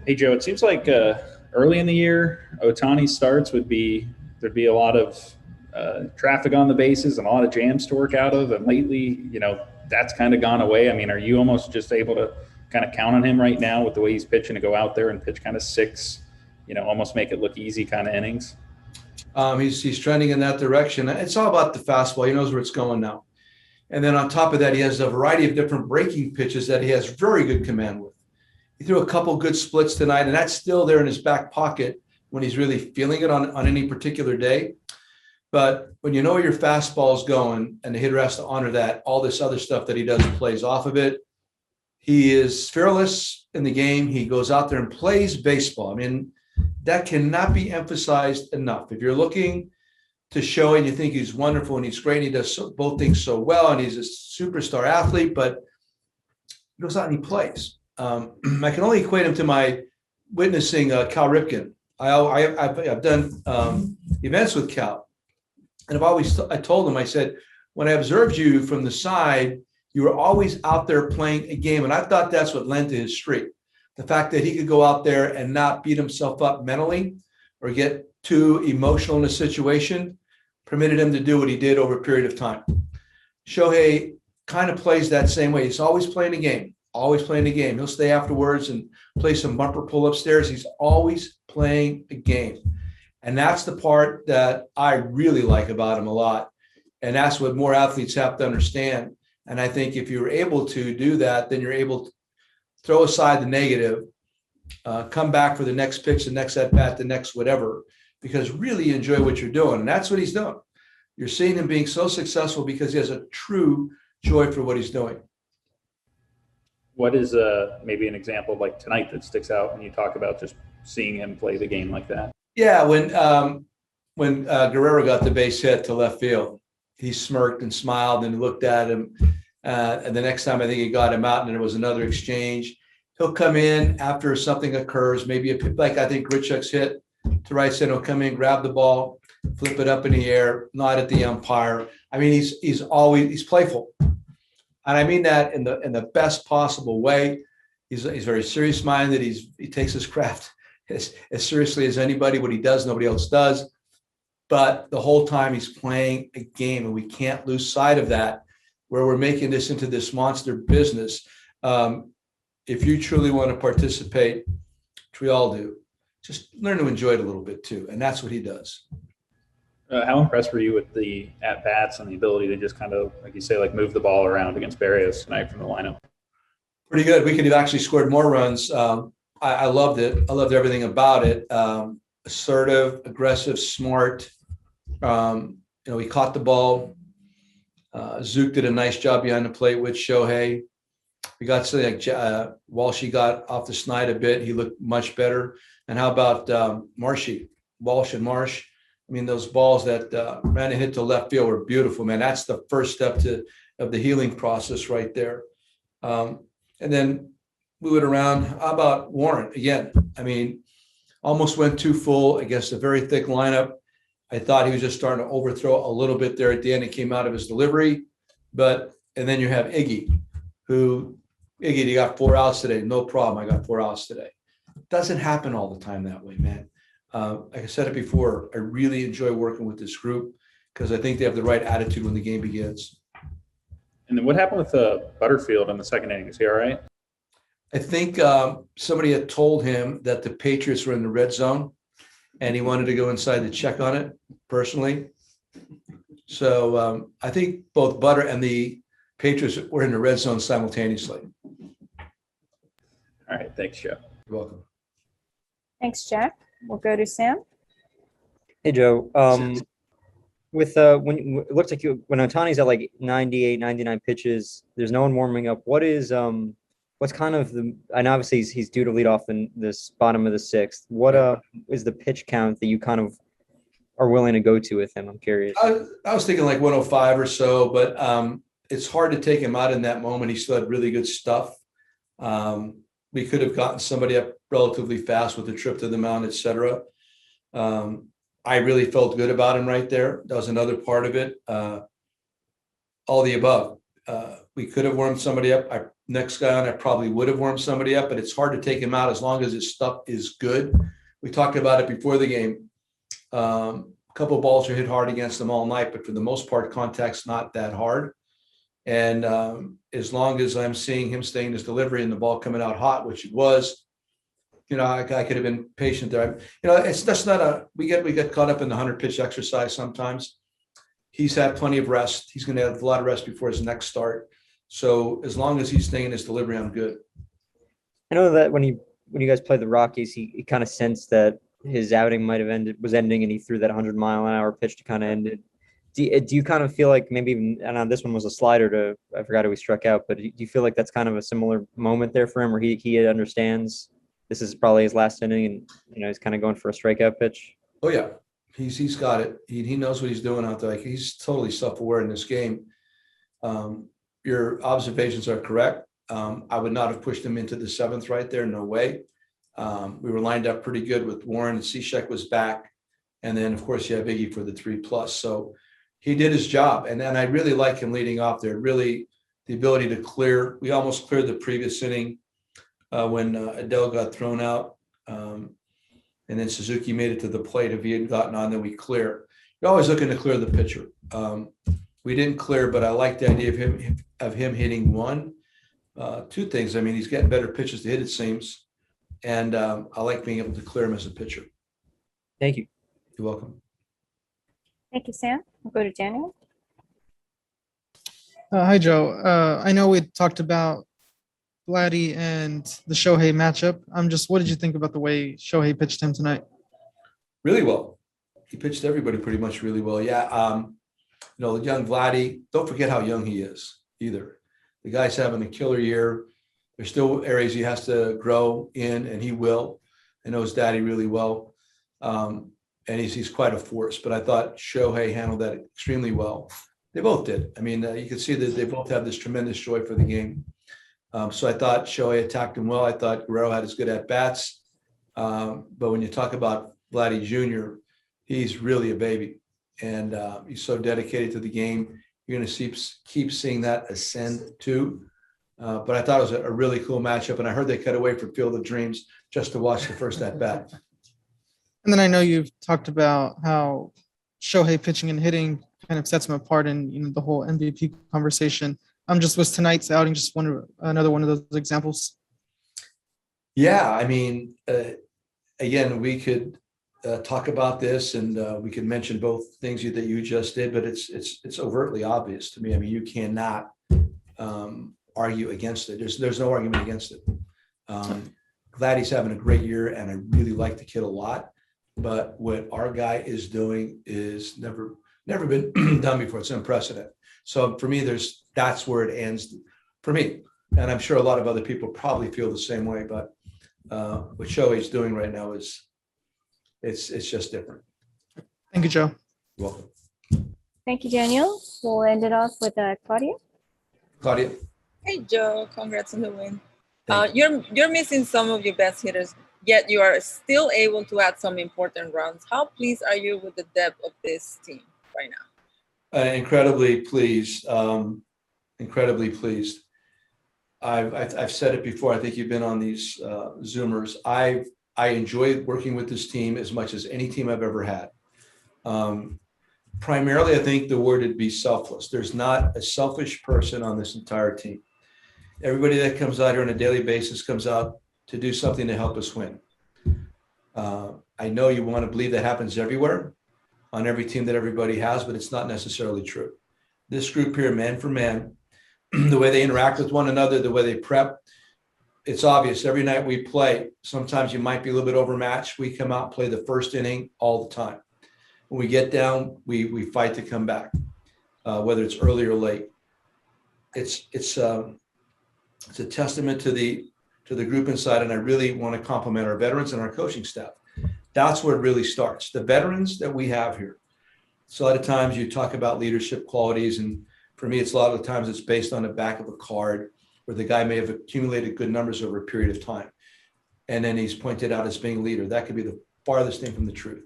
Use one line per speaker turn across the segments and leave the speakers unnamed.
Hey Joe, it seems like early in the year, Otani starts there'd be a lot of traffic on the bases and a lot of jams to work out of. And lately, that's kind of gone away. I mean, are you almost just able to kind of count on him right now with the way he's pitching to go out there and pitch kind of six, almost make it look easy kind of innings?
He's trending in that direction. It's all about the fastball. He knows where it's going now. And then on top of that, he has a variety of different breaking pitches that he has very good command with. He threw a couple good splits tonight, and that's still there in his back pocket when he's really feeling it on any particular day. But when you know where your fastball is going and the hitter has to honor that, all this other stuff that he does plays off of it. He is fearless in the game. He goes out there and plays baseball. I mean, that cannot be emphasized enough. If you're looking to show and you think he's wonderful and he's great, and he does both things so well, and he's a superstar athlete, but he goes out and he plays. I can only equate him to my witnessing Cal Ripken. I've done events with Cal, and I told him, I said, when I observed you from the side, you were always out there playing a game, and I thought that's what lent to his streak. The fact that he could go out there and not beat himself up mentally or get too emotional in a situation permitted him to do what he did over a period of time. Shohei kind of plays that same way. He's always playing a game, always playing a game. He'll stay afterwards and play some bumper pull upstairs. He's always playing a game. And that's the part that I really like about him a lot. And that's what more athletes have to understand. And I think if you're able to do that, then you're able to throw aside the negative, come back for the next pitch, the next at bat, the next whatever, because really enjoy what you're doing. And that's what he's doing. You're seeing him being so successful because he has a true joy for what he's doing.
What is maybe an example like tonight that sticks out when you talk about just seeing him play the game like that?
Yeah, when Guerrero got the base hit to left field, he smirked and smiled and looked at him. And the next time I think he got him out and there was another exchange. He'll come in after something occurs, maybe like I think Grichuk's hit to right center. He'll come in, grab the ball, flip it up in the air, nod at the umpire. I mean, he's playful. And I mean that in the best possible way. He's very serious minded. He takes his craft as seriously as anybody. What he does, nobody else does. But the whole time he's playing a game, and we can't lose sight of that, where we're making this into this monster business. If you truly want to participate, which we all do, just learn to enjoy it a little bit too. And that's what he does.
How impressed were you with the at bats and the ability to just kind of, like you say, like move the ball around against Barrios tonight from the lineup?
Pretty good. We could have actually scored more runs. I loved it. I loved everything about it. Assertive, aggressive, smart. He caught the ball. Zook did a nice job behind the plate with Shohei. We got something like Walsh. Got off the snide a bit. He looked much better. And how about Marshy, Walsh and Marsh? I mean, those balls that ran and hit to left field were beautiful, man. That's the first step of the healing process right there. And then we went around. How about Warren again? I mean, almost went too full against a very thick lineup. I thought he was just starting to overthrow a little bit there at the end. It came out of his delivery. And then you have Iggy, you got 4 outs today. No problem. I got 4 outs today. It doesn't happen all the time that way, man. Like I said it before, I really enjoy working with this group because I think they have the right attitude when the game begins.
And then what happened with Butterfield in the second inning? Is he all right?
I think somebody had told him that the Patriots were in the red zone and he wanted to go inside to check on it personally. So I think both Butter and the Patriots were in the red zone simultaneously.
All right. Thanks, Joe.
You're welcome.
Thanks, Jack. We'll go to Sam.
Hey, Joe. With when it looks like when Otani's at like 98, 99 pitches, there's no one warming up. What's kind of and obviously he's due to lead off in this bottom of the 6th. What is the pitch count that you kind of are willing to go to with him? I'm curious.
I was thinking like 105 or so, but it's hard to take him out in that moment. He still had really good stuff. We could have gotten somebody up relatively fast with the trip to the mound, et cetera. I really felt good about him right there. That was another part of it. All the above. We could have warmed somebody up. I next guy on, I probably would have warmed somebody up, but it's hard to take him out as long as his stuff is good. We talked about it before the game. A couple of balls are hit hard against him all night, but for the most part, contact's not that hard. And as long as I'm seeing him staying his delivery and the ball coming out hot, which it was, I could have been patient there. That's not we get caught up in the 100 pitch exercise sometimes. He's had plenty of rest. He's going to have a lot of rest before his next start. So as long as he's staying in his delivery, I'm good.
I know that when you guys played the Rockies, he kind of sensed that his outing might have was ending, and he threw that 100-mile-an-hour pitch to kind of end it. Do you kind of feel like maybe, I know this one was a slider I forgot who he struck out, but do you feel like that's kind of a similar moment there for him, where he understands this is probably his last inning, and he's kind of going for a strikeout pitch?
Oh yeah, he's got it. He knows what he's doing out there. Like, he's totally self-aware in this game. Your observations are correct. I would not have pushed him into the 7th right there. No way. We were lined up pretty good with Warren, and Cishek was back. And then, of course, you have Iggy for the 3+. So he did his job. And then I really like him leading off there. Really, the ability to clear. We almost cleared the previous inning when Adele got thrown out. And then Suzuki made it to the plate. If he had gotten on, then we clear. You're always looking to clear the pitcher. We didn't clear, but I like the idea of him hitting one. 2 things. I mean, he's getting better pitches to hit, it seems. And I like being able to clear him as a pitcher.
Thank you.
You're welcome.
Thank you, Sam. We'll go to Daniel.
Hi, Joe. I know we talked about Vladdy and the Shohei matchup. What did you think about the way Shohei pitched him tonight?
Really well. He pitched everybody pretty much really well. Yeah. The young Vladdy, don't forget how young he is either. The guy's having a killer year. There's still areas he has to grow in, and he will. I know his daddy really well. And he's quite a force, but I thought Shohei handled that extremely well. They both did. I mean, you can see that they both have this tremendous joy for the game. So I thought Shohei attacked him well. I thought Guerrero had as good at-bats. But when you talk about Vladdy Jr., he's really a baby. And he's so dedicated to the game. You're going to keep seeing that ascend too. But I thought it was a really cool matchup. And I heard they cut away from Field of Dreams just to watch the first at-bat.
And then I know you've talked about how Shohei pitching and hitting kind of sets him apart in the whole MVP conversation. Was tonight's outing just another one of those examples? Yeah,
I mean, again, we could talk about this, and we could mention both things that you just did, but it's overtly obvious to me. I mean, you cannot argue against it. There's no argument against it. Glad he's having a great year, and I really like the kid a lot. But what our guy is doing is never been done before. It's unprecedented. So for me, that's where it ends for me. And I'm sure a lot of other people probably feel the same way. But what Shohei's doing right now it's just different.
Thank you, Joe.
You're welcome.
Thank you, Daniel. We'll end it off with Claudia.
Claudia.
Hey, Joe. Congrats on the win.
Thank
You're missing some of your best hitters, yet you are still able to add some important runs. How pleased are you with the depth of this team right now?
Incredibly pleased. Incredibly pleased. I've said it before. I think you've been on these Zoomers. I enjoy working with this team as much as any team I've ever had. Primarily, I think the word would be selfless. There's not a selfish person on this entire team. Everybody that comes out here on a daily basis comes out to do something to help us win. I know you want to believe that happens everywhere on every team that everybody has, but it's not necessarily true. This group here, man for man, the way they interact with one another, the way they prep, it's obvious. Every night we play, sometimes you might be a little bit overmatched. We come out and play the first inning all the time. When we get down, we fight to come back, whether it's early or late. It's a testament to the group inside, and I really want to compliment our veterans and our coaching staff. That's where it really starts. The veterans that we have here. So a lot of times you talk about leadership qualities, and for me, it's a lot of the times it's based on the back of a card where the guy may have accumulated good numbers over a period of time, and then he's pointed out as being a leader. That could be the farthest thing from the truth.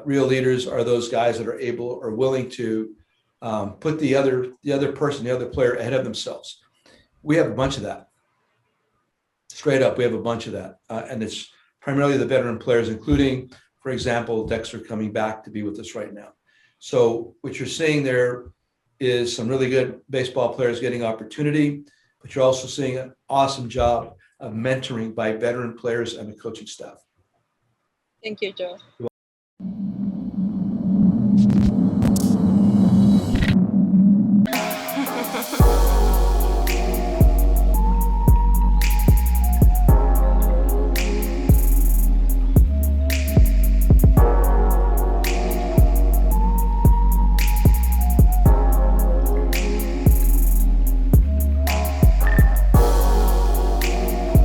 Real leaders are those guys that are able or willing to put the other person, the other player ahead of themselves. We have a bunch of that. Straight up, we have a bunch of that. And it's primarily the veteran players, including, for example, Dexter coming back to be with us right now. So what you're seeing there is some really good baseball players getting opportunity, but you're also seeing an awesome job of mentoring by veteran players and the coaching staff.
Thank you, Joe.